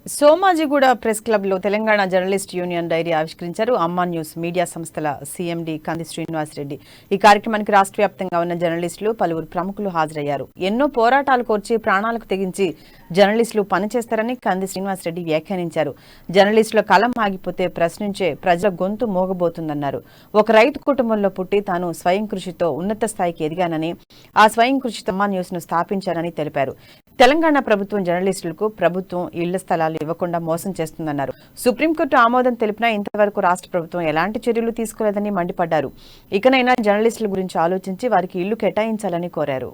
Somajiguda press club లో Telangana journalist union dairy ఆవిష్కరించారు. అమ్మా న్యూస్ మీడియా సంస్థల సీఎండీ కంది శ్రీనివాసరెడ్డి. ఈ కార్యక్రమానికి రాష్ట్ర వ్యాప్తంగా ఉన్న జర్నలిస్టులు, పలువురు ప్రముఖులు హాజరయ్యారు. ఎన్నో పోరాటాలు కోర్చి ప్రాణాలకు తెగించి జర్నలిస్టులు పనిచేస్తారని కంది శ్రీనివాసరెడ్డి వ్యాఖ్యానించారు. జర్నలిస్టుల కలం ఆగిపోతే ప్రశ్నించే ప్రజల గొంతు మోగబోతుందన్నారు. ఒక రైతు కుటుంబంలో పుట్టి తాను స్వయం కృషితో ఉన్నత స్థాయికి ఎదిగానని, ఆ స్వయం కృషితో అమ్మా న్యూస్ ను స్థాపించారని తెలిపారు. తెలంగాణ ప్రభుత్వం జర్నలిస్టులకు ప్రభుత్వం ఇళ్ల స్థలాలు ఇవ్వకుండా మోసం చేస్తుందన్నారు. సుప్రీంకోర్టు ఆమోదం తెలిపినా ఇంతవరకు రాష్ట్ర ప్రభుత్వం ఎలాంటి చర్యలు తీసుకోలేదని మండిపడ్డారు. ఇకనైనా జర్నలిస్టుల గురించి ఆలోచించి వారికి ఇళ్లు కేటాయించాలని కోరారు.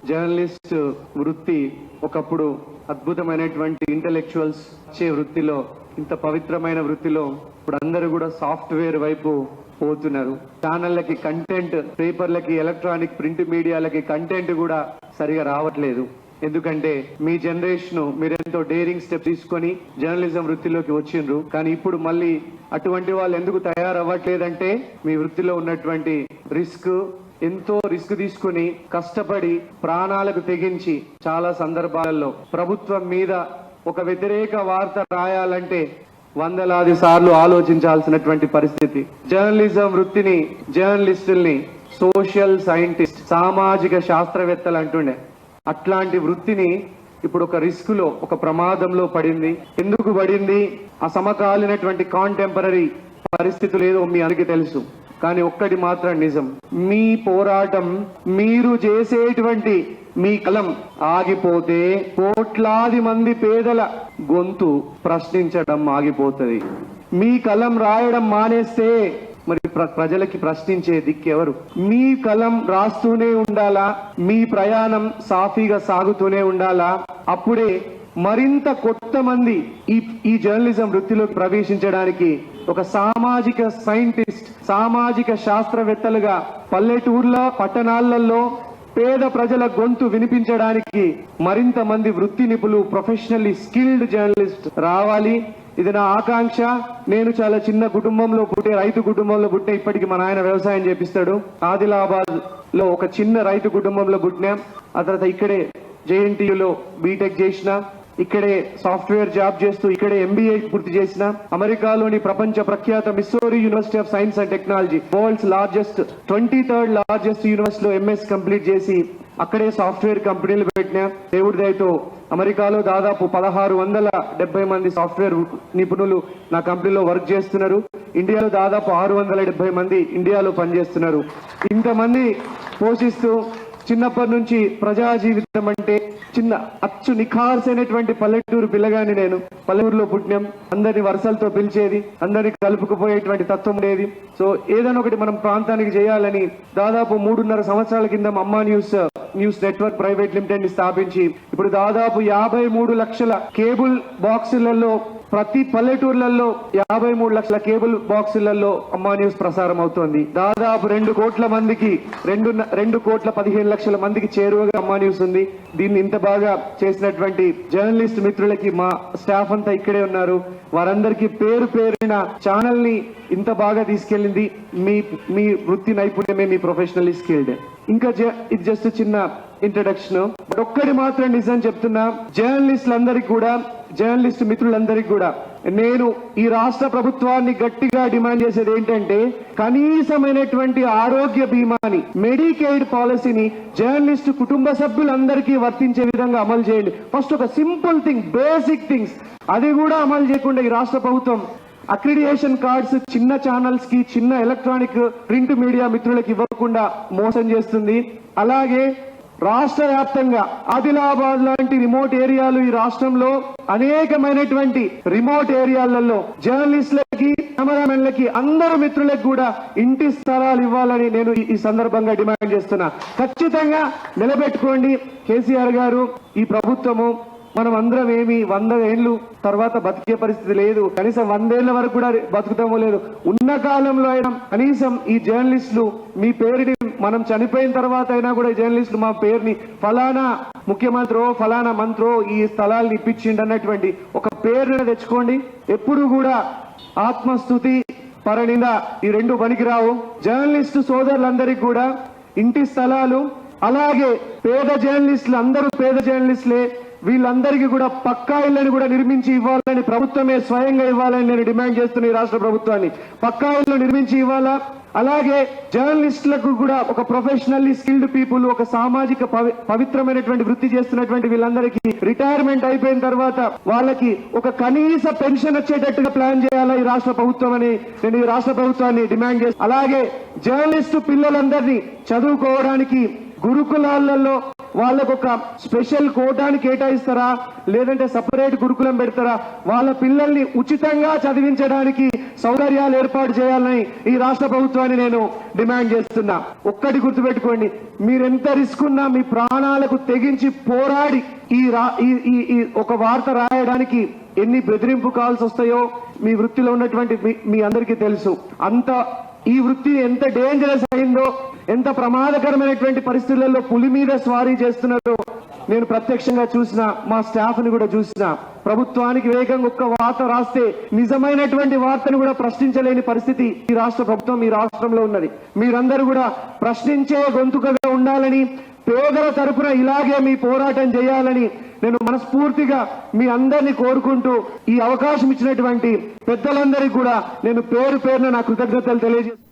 జర్నలిస్ట్ వృత్తి ఒకప్పుడు అద్భుతమైనటువంటి ఇంటెలెక్చువల్స్ చే వృత్తిలో, ఇంత పవిత్రమైన వృత్తిలో ఇప్పుడు అందరూ కూడా సాఫ్ట్వేర్ వైపు పోతున్నారు. ఛానళ్ళకి కంటెంట్, పేపర్లకి, ఎలక్ట్రానిక్ ప్రింట్ మీడియాలకి కంటెంట్ కూడా సరిగా రావట్లేదు. ఎందుకంటే మీ జనరేషన్ మీరెంతో డేరింగ్ స్టెప్ తీసుకొని జర్నలిజం వృత్తిలోకి వచ్చిండ్రు. కానీ ఇప్పుడు మళ్ళీ అటువంటి వాళ్ళు ఎందుకు తయారవ్వట్లేదంటే మీ వృత్తిలో ఉన్నటువంటి ఎంతో రిస్క్ తీసుకుని కష్టపడి ప్రాణాలకు తెగించి చాలా సందర్భాలలో ప్రభుత్వం మీద ఒక వ్యతిరేక వార్త రాయాలంటే వందలాది సార్లు ఆలోచించాల్సినటువంటి పరిస్థితి. జర్నలిజం వృత్తిని, జర్నలిస్టుల్ని సోషల్ సైంటిస్ట్, సామాజిక శాస్త్రవేత్తలు అంటుండే. అట్లాంటి వృత్తిని ఇప్పుడు ఒక రిస్క్ లో, ఒక ప్రమాదంలో పడింది. ఎందుకు పడింది? ఆ సమకాలీనటువంటి కాంటెంపరీ పరిస్థితులు ఏదో మీ అందరికీ తెలుసు. కానీ ఒక్కటి మాత్రం నిజం, మీ పోరాటం, మీరు చేసేటువంటి మీ కలం ఆగిపోతే కోట్లాది మంది పేదల గొంతు ప్రశ్నించడం ఆగిపోతుంది. మీ కలం రాయడం మానేస్తే మరి ప్రజలకి ప్రశ్నించే దిక్కెవరు? మీ కలం రాస్తూనే ఉండాలా, మీ ప్రయాణం సాఫీగా సాగుతూనే ఉండాలా. అప్పుడే మరింత కొత్త మంది ఈ జర్నలిజం వృత్తిలోకి ప్రవేశించడానికి ఒక సామాజిక సైంటిస్ట్, సామాజిక శాస్త్రవేత్తలుగా పల్లెటూర్ల, పట్టణాలలో పేద ప్రజల గొంతు వినిపించడానికి మరింత మంది వృత్తి నిపుణులు, ప్రొఫెషనల్లీ స్కిల్డ్ జర్నలిస్ట్ రావాలి. ఇది నా ఆకాంక్ష. నేను చాలా చిన్న కుటుంబంలో పుట్టే, రైతు కుటుంబంలో పుట్టే. ఇప్పటికి మా నాయన వ్యవసాయం చేపిస్తాడు. ఆదిలాబాద్ లో ఒక చిన్న రైతు కుటుంబంలో పుట్టినాం. ఆ తర్వాత ఇక్కడే జేఎన్టీయూలో బీటెక్ చేసిన, ఇక్కడే సాఫ్ట్వేర్ జాబ్ చేస్తూ ఇక్కడే ఎంబీఏ పూర్తి చేసిన, అమెరికాలోని ప్రపంచ ప్రఖ్యాత Missouri university of science and technology, world's largest 23rd largest యూనివర్సిటీలో ఎంఎస్ కంప్లీట్ చేసి అక్కడే సాఫ్ట్వేర్ కంపెనీలు పెట్టినా. దేవుడి దయతో అమెరికాలో దాదాపు 1670 మంది సాఫ్ట్వేర్ నిపుణులు నా కంపెనీలో వర్క్ చేస్తున్నారు. ఇండియాలో దాదాపు 670 మంది ఇండియాలో పనిచేస్తున్నారు. ఇంతమంది పోషిస్తూ చిన్నప్పటి నుంచి ప్రజా జీవితం అంటే చిన్న అచ్చు నిఖార్సైనటువంటి పల్లెటూరు పిల్లగాని నేను. పల్లెటూరులో పుట్టినాం, అందరిని వరుసలతో పిలిచేది, అందరిని కలుపుకుపోయేటువంటి తత్వం ఉండేది. సో ఏదైనా ఒకటి మనం ప్రాంతానికి చేయాలని దాదాపు 3.5 సంవత్సరాల కింద అమ్మా న్యూస్ నెట్వర్క్ ప్రైవేట్ లిమిటెడ్ ని స్థాపించి ఇప్పుడు దాదాపు 53 లక్షల కేబుల్ బాక్సులలో, ప్రతి పల్లెటూర్లలో 53 లక్షల కేబుల్ బాక్సులలో అమ్మా న్యూస్ ప్రసారం అవుతోంది. దాదాపు 2 కోట్ల మందికి, 2,15 లక్షల మందికి చేరువగా అమ్మా న్యూస్ ఉంది. దీన్ని ఇంత బాగా చేసినటువంటి జర్నలిస్ట్ మిత్రులకి, మా స్టాఫ్ అంతా ఇక్కడే ఉన్నారు, వారందరికీ పేరు పేరున ఛానల్ ని ఇంత బాగా తీసుకెళ్ళింది మీ వృత్తి నైపుణ్యమే, మీ ప్రొఫెషనల్లీ స్కిల్డ్. ఇంకా ఇది జస్ట్ చిన్న ఇంట్రడక్షన్. బట్ ఒక్కటి మాత్రం నిజం చెప్తున్నా, జర్నలిస్టులందరికీ కూడా, జర్నలిస్ట్ మిత్రులందరికీ కూడా నేను ఈ రాష్ట్ర ప్రభుత్వాన్ని గట్టిగా డిమాండ్ చేసేది ఏంటంటే, కనీసమైనటువంటి ఆరోగ్య బీమాని, మెడికేడ్ పాలసీని జర్నలిస్ట్ కుటుంబ సభ్యులందరికీ వర్తించే విధంగా అమలు చేయండి. ఫస్ట్ ఒక సింపుల్ థింగ్, బేసిక్ థింగ్స్, అది కూడా అమలు చేయకుండా ఈ రాష్ట్ర ప్రభుత్వం అక్రిడియేషన్ కార్డ్స్ చిన్న ఛానల్స్ కి, చిన్న ఎలక్ట్రానిక్ ప్రింట్ మీడియా మిత్రులకు ఇవ్వకుండా మోసం చేస్తుంది. అలాగే రాష్ట్ర వ్యాప్తంగా ఆదిలాబాద్ లాంటి రిమోట్ ఏరియాలు, ఈ రాష్ట్రంలో అనేకమైనటువంటి రిమోట్ ఏరియాలలో జర్నలిస్టులకి, కెమెరామెన్లకి, అందరు మిత్రులకు కూడా ఇంటి స్థలాలు ఇవ్వాలని నేను ఈ సందర్భంగా డిమాండ్ చేస్తున్నా. ఖచ్చితంగా నిలబెట్టుకోండి. కేసీఆర్ గారు, ఈ ప్రభుత్వము మనం అందరం ఏమి 100 ఏళ్ళు తర్వాత బతికే పరిస్థితి లేదు, కనీసం 100 ఏళ్ల వరకు కూడా బతుకుతామో లేదు. ఉన్న కాలంలో అయినా కనీసం ఈ జర్నలిస్టులు మీ పేరుని మనం చనిపోయిన తర్వాత అయినా కూడా ఈ జర్నలిస్టులు మా పేరుని ఫలానా ముఖ్యమంత్రో ఫలానా మంత్రో ఈ స్థలాల్ని ఇప్పించిండు అన్నటువంటి ఒక పేరుని తెచ్చుకోండి. ఎప్పుడు కూడా ఆత్మస్తుతి పరనింద ఈ రెండు పనికిరావు. జర్నలిస్టు సోదరులందరికీ కూడా ఇంటి స్థలాలు, అలాగే పేద జర్నలిస్టులు అందరూ పేద జర్నలిస్టులే, వీళ్ళందరికీ కూడా పక్కా ఇళ్లను కూడా నిర్మించి ఇవ్వాలని ప్రభుత్వమే స్వయంగా ఇవ్వాలని నేను డిమాండ్ చేస్తున్నా. ఈ రాష్ట్ర ప్రభుత్వాన్ని పక్కా ఇళ్లు నిర్మించి ఇవ్వాలా. అలాగే జర్నలిస్టులకు కూడా ఒక ప్రొఫెషనల్లీ స్కిల్డ్ పీపుల్, ఒక సామాజిక పవిత్రమైనటువంటి వృత్తి చేస్తున్నటువంటి వీళ్ళందరికీ రిటైర్మెంట్ అయిపోయిన తర్వాత వాళ్ళకి ఒక కనీస పెన్షన్ వచ్చేటట్టుగా ప్లాన్ చేయాలా ఈ రాష్ట్ర ప్రభుత్వం అని నేను ఈ రాష్ట్ర ప్రభుత్వాన్ని డిమాండ్ చేస్తాను. అలాగే జర్నలిస్టు పిల్లలందరినీ చదువుకోవడానికి గురుకులాలలో వాళ్ళకు ఒక స్పెషల్ కోటాని కేటాయిస్తారా, లేదంటే సపరేట్ గురుకులం పెడతారా? వాళ్ళ పిల్లల్ని ఉచితంగా చదివించడానికి సౌకర్యాలు ఏర్పాటు చేయాలని ఈ రాష్ట్ర ప్రభుత్వాన్ని నేను డిమాండ్ చేస్తున్నా. ఒక్కటి గుర్తుపెట్టుకోండి, మీరెంత రిస్క్ ఉన్నా మీ ప్రాణాలకు తెగించి పోరాడి ఈ ఒక వార్త రాయడానికి ఎన్ని బెదిరింపు కాల్స్ వస్తాయో మీ వృత్తిలో ఉన్నటువంటి మీ అందరికీ తెలుసు. అంత ఈ వృత్తి ఎంత డేంజరస్ అయిందో, ఎంత ప్రమాదకరమైనటువంటి పరిస్థితులలో పులి మీద స్వారీ చేస్తున్నారో నేను ప్రత్యక్షంగా చూసిన, మా స్టాఫ్ ని కూడా చూసిన. ప్రభుత్వానికి వేగంగా ఒక్క వార్త రాస్తే నిజమైనటువంటి వార్తను కూడా ప్రశ్నించలేని పరిస్థితి ఈ రాష్ట్ర ప్రభుత్వం ఈ రాష్ట్రంలో ఉన్నది. మీరందరూ కూడా ప్రశ్నించే గొంతుకగా ఉండాలని, పేదల తరపున ఇలాగే మీ పోరాటం చేయాలని నేను మనస్ఫూర్తిగా మీ అందరినీ కోరుకుంటూ ఈ అవకాశం ఇచ్చినటువంటి పెద్దలందరికీ కూడా నేను పేరు పేరున నా కృతజ్ఞతలు తెలియజేస్తున్నాను.